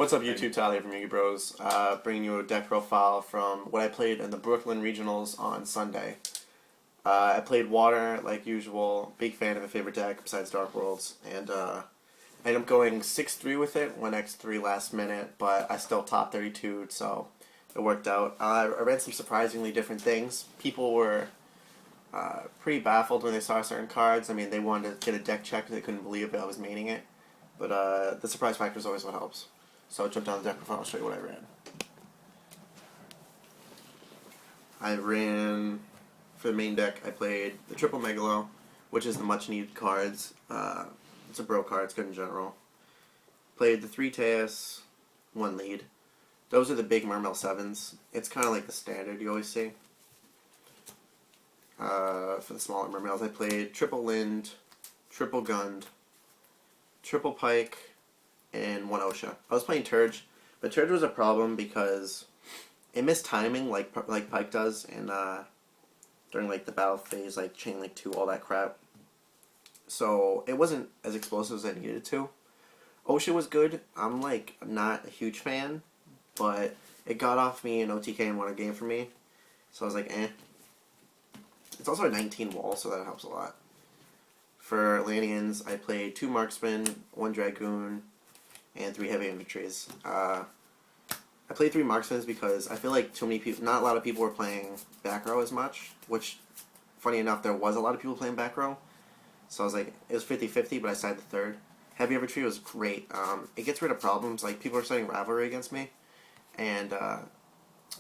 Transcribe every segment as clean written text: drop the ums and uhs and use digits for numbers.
What's up, YouTube? Tyler from Yugi Bros. Bringing you a deck profile from what I played in the Brooklyn Regionals on Sunday. I played Water like usual. Big fan of a favorite deck besides Dark Worlds, and I ended up going 6-3 with it. Went X3 last minute, but I still top 32, so it worked out. I ran some surprisingly different things. People were pretty baffled when they saw certain cards. I mean, they wanted to get a deck check because they couldn't believe I was maining it. But the surprise factor is always what helps. So I jumped on the deck profile, I'll show you what I ran. I ran, for the main deck, I played the Triple Megalo, which is the much needed cards. It's a bro card, it's good in general. Played the 3 Teus, 1 lead. Those are the big Mermail 7s. It's kind of like the standard you always see. For the smaller Mermails, I played Triple Lind, Triple Gund, Triple Pike, and 1 OSHA. I was playing Turge, but Turge was a problem because it missed timing like Pike does, and during like the battle phase, like Chain Link 2, all that crap. So it wasn't as explosive as I needed it to. OSHA was good. I'm like not a huge fan, but it got off me in OTK and won a game for me. So I was like, eh. It's also a 19 wall, so that helps a lot. For Lanians, I played 2 Marksmen, 1 Dragoon, and 3 Heavy Infantries. I played 3 Marksmen because I feel like too many people, not a lot of people were playing back row as much, which, funny enough, there was a lot of people playing back row. So I was like, it was 50-50, but I sided the third. Heavy Infantry was great. It gets rid of problems, like people are starting Rivalry against me, and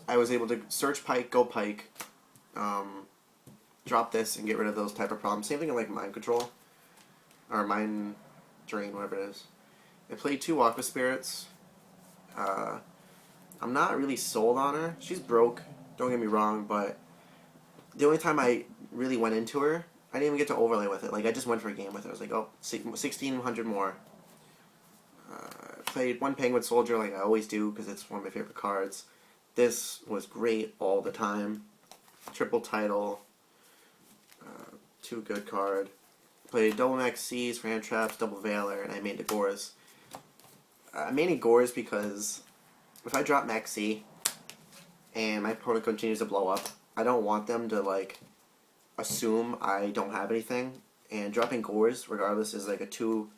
I was able to search Pike, go Pike, drop this, and get rid of those type of problems. Same thing with like Mind Control, or Mind Drain, whatever it is. I played 2 Aqua Spirits. I'm not really sold on her. She's broke, don't get me wrong, but the only time I really went into her, I didn't even get to overlay with it. Like, I just went for a game with her. I was like, oh, 1,600 more. Played 1 Penguin Soldier like I always do because it's one of my favorite cards. This was great all the time. Triple title. 2 good card. Played double Max C's for hand traps, double Valor, and I made the Gores. I'm maining Gores because if I drop Max C and my opponent continues to blow up, I don't want them to like assume I don't have anything. And dropping Gores, regardless, is like a 2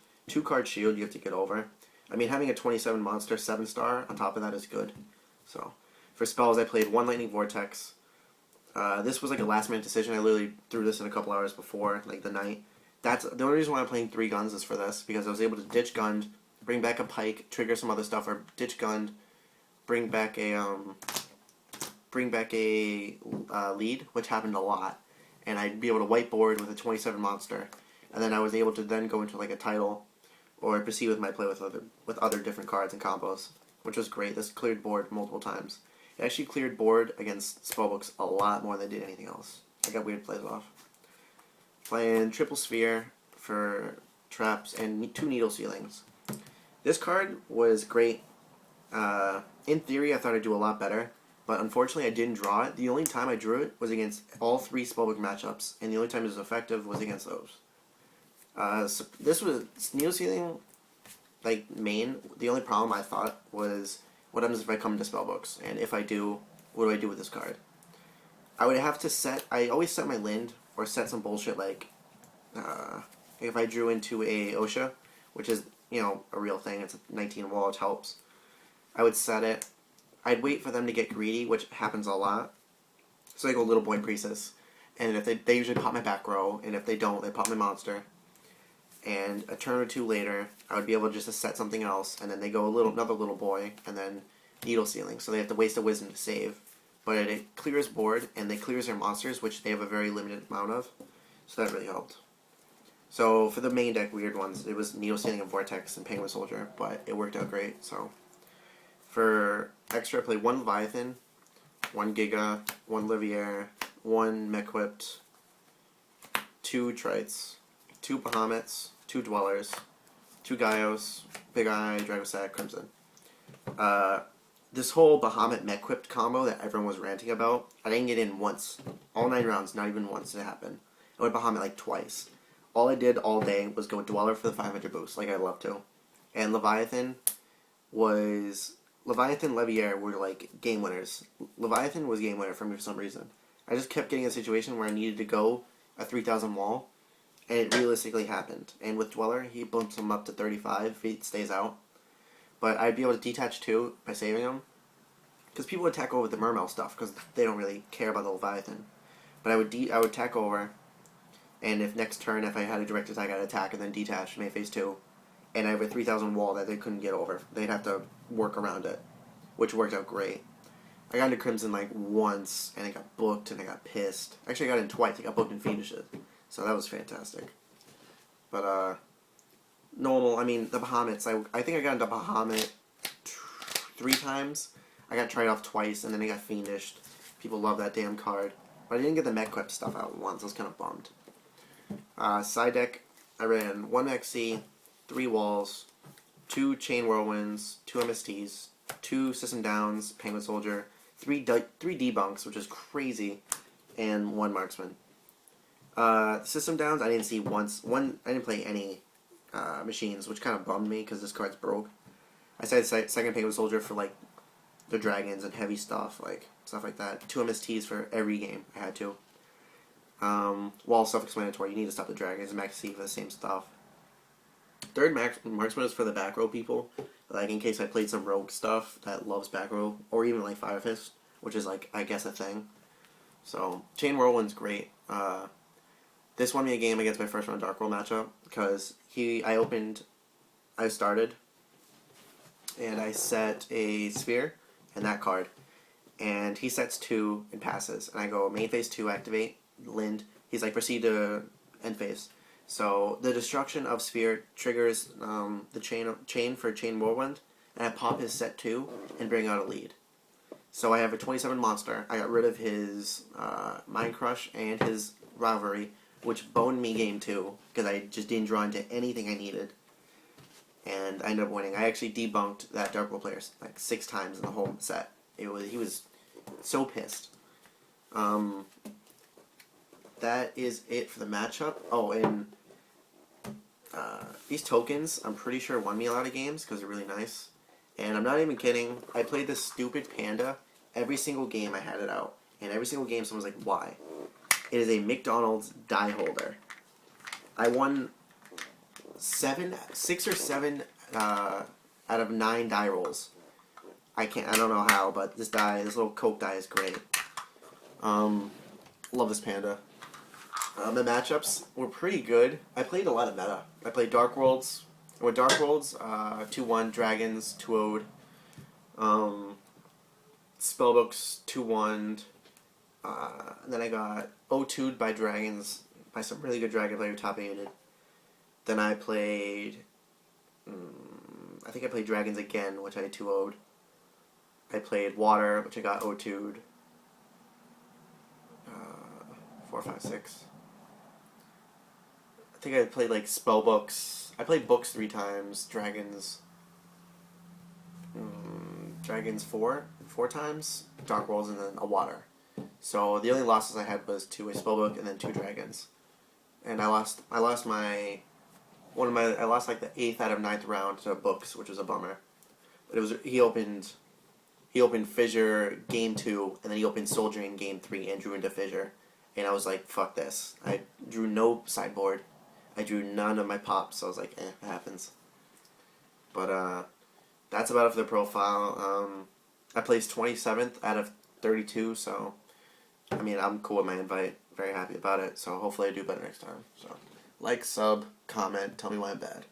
card shield you have to get over. I mean, having a 27 monster 7-star on top of that is good. So for spells, I played 1 Lightning Vortex. This was like a last minute decision. I literally threw this in a couple hours before, like the night. That's the only reason why I'm playing 3 guns is for this, because I was able to ditch Gund, bring back a Pike, trigger some other stuff, or ditch Gund, bring back a lead, which happened a lot, and I'd be able to whiteboard with a 27 monster, and then I was able to then go into like a title, or proceed with my play with other different cards and combos, which was great. This cleared board multiple times. It actually cleared board against spellbooks a lot more than it did anything else. I got weird plays off. Playing Triple Sphere for traps and 2 Needle Ceilings. This card was great. In theory, I thought I'd do a lot better, but unfortunately I didn't draw it. The only time I drew it was against all 3 spellbook matchups, and the only time it was effective was against those. So this was Needle Ceiling, like main. The only problem I thought was, what happens if I come into spellbooks, and if I do, what do I do with this card? I would have to set. I always set my Lind or set some bullshit like if I drew into a OSHA, which is, you know, a real thing. It's a 19 wall, which helps. I would set it. I'd wait for them to get greedy, which happens a lot. So I go Little Boy Priestess, and if they usually pop my back row, and if they don't, they pop my monster. And a turn or 2 later, I would be able just to set something else, and then they go another Little Boy, and then Needle Ceiling. So they have to waste a Wisdom to save. But it clears board, and they clears their monsters, which they have a very limited amount of. So that really helped. So for the main deck weird ones, it was Needle Ceiling and Vortex and Penguin Soldier, but it worked out great. So for extra, I played 1 Leviathan, 1 Giga, 1 Livier, 1 Mequipped, 2 Trites, 2 Bahamets, 2 Dwellers, 2 Gaios, Big Eye, Dragosack, Crimson. This whole Bahamut Mequipped combo that everyone was ranting about, I didn't get in once. All 9 rounds, not even once did it happen. I went Bahamut like twice. All I did all day was go Dweller for the 500 boost, like I love to. And Leviathan, was Leviathan, Leviair were like game winners. Leviathan was game winner for me for some reason. I just kept getting a situation where I needed to go a 3,000 wall, and it realistically happened. And with Dweller, he bumps him up to 35 if he stays out. But I'd be able to detach too by saving him. Because people would attack over the Mermail stuff because they don't really care about the Leviathan. But I would attack over, and if next turn, if I had a direct attack, I'd attack and then detach, make phase 2. And I have a 3,000 wall that they couldn't get over. They'd have to work around it, which worked out great. I got into Crimson like once, and I got booked, and I got pissed. Actually, I got in twice. I got booked in Fiendishes. So that was fantastic. But, normal, I mean, the Bahamut's, I think I got into Bahamut 3 times. I got tried off twice, and then I got Fiendished. People love that damn card. But I didn't get the MechQuip stuff out once. I was kind of bummed. Side deck, I ran 1 XC, 3 walls, 2 Chain Whirlwinds, 2 MSTs, 2 System Downs, Penguin Soldier, 3 debunks, which is crazy, and 1 Marksman. System Downs, I didn't see once. I didn't play any machines, which kind of bummed me because this card's broke. I said second Penguin Soldier for like the dragons and heavy stuff like that. 2 MSTs for every game. I had to. Wall self-explanatory. You need to stop the dragons and Max C for the same stuff. Third Marksman is for the back row people. Like in case I played some rogue stuff that loves back row, or even like Fire Fist, which is like I guess a thing. So Chain Whirlwind's great. This won me a game against my first round Dark World matchup because I started, and I set a Sphere and that card, and he sets 2 and passes, and I go main phase 2 activate Lind. He's like proceed to end phase. So the destruction of Sphere triggers the chain for Chain Whirlwind, and I pop his set 2 and bring out a lead. So I have a 27 monster. I got rid of his Mind Crush and his Rivalry, which boned me game 2 because I just didn't draw into anything I needed, and I ended up winning. I actually debunked that Dark World player like 6 times in the whole set. He was so pissed. That is it for the matchup. Oh, and these tokens, I'm pretty sure won me a lot of games because they're really nice. And I'm not even kidding. I played this stupid panda every single game I had it out. And every single game someone's like, why? It is a McDonald's die holder. I won 6 or 7 out of 9 die rolls. I don't know how, but this little Coke die is great. Love this panda. The matchups were pretty good. I played a lot of meta. I played Dark Worlds. With Dark Worlds, 2-1 Dragons, 2-0'd. Spellbooks, 2-1'd. Then I got 0-2'd by Dragons, by some really good Dragon player top 8'd. Then I played, I think I played Dragons again, which I 2-0'd. I played Water, which I got 0-2'd. 4, 5, 6. I think I played like Spellbooks. I played Books 3 times. Dragons. Dragons 4 times. Dark Worlds, and then a Water. So the only losses I had was to a Spellbook and then 2 Dragons. And I lost like the 8th out of 9th round to Books, which was a bummer. But he opened Fissure game 2, and then he opened Soldier in game 3 and drew into Fissure. And I was like, fuck this. I drew no sideboard. I drew none of my pops, so I was like, it happens. But that's about it for the profile. I placed 27th out of 32, so I mean, I'm cool with my invite. Very happy about it, so hopefully I do better next time. So like, sub, comment, tell me why I'm bad.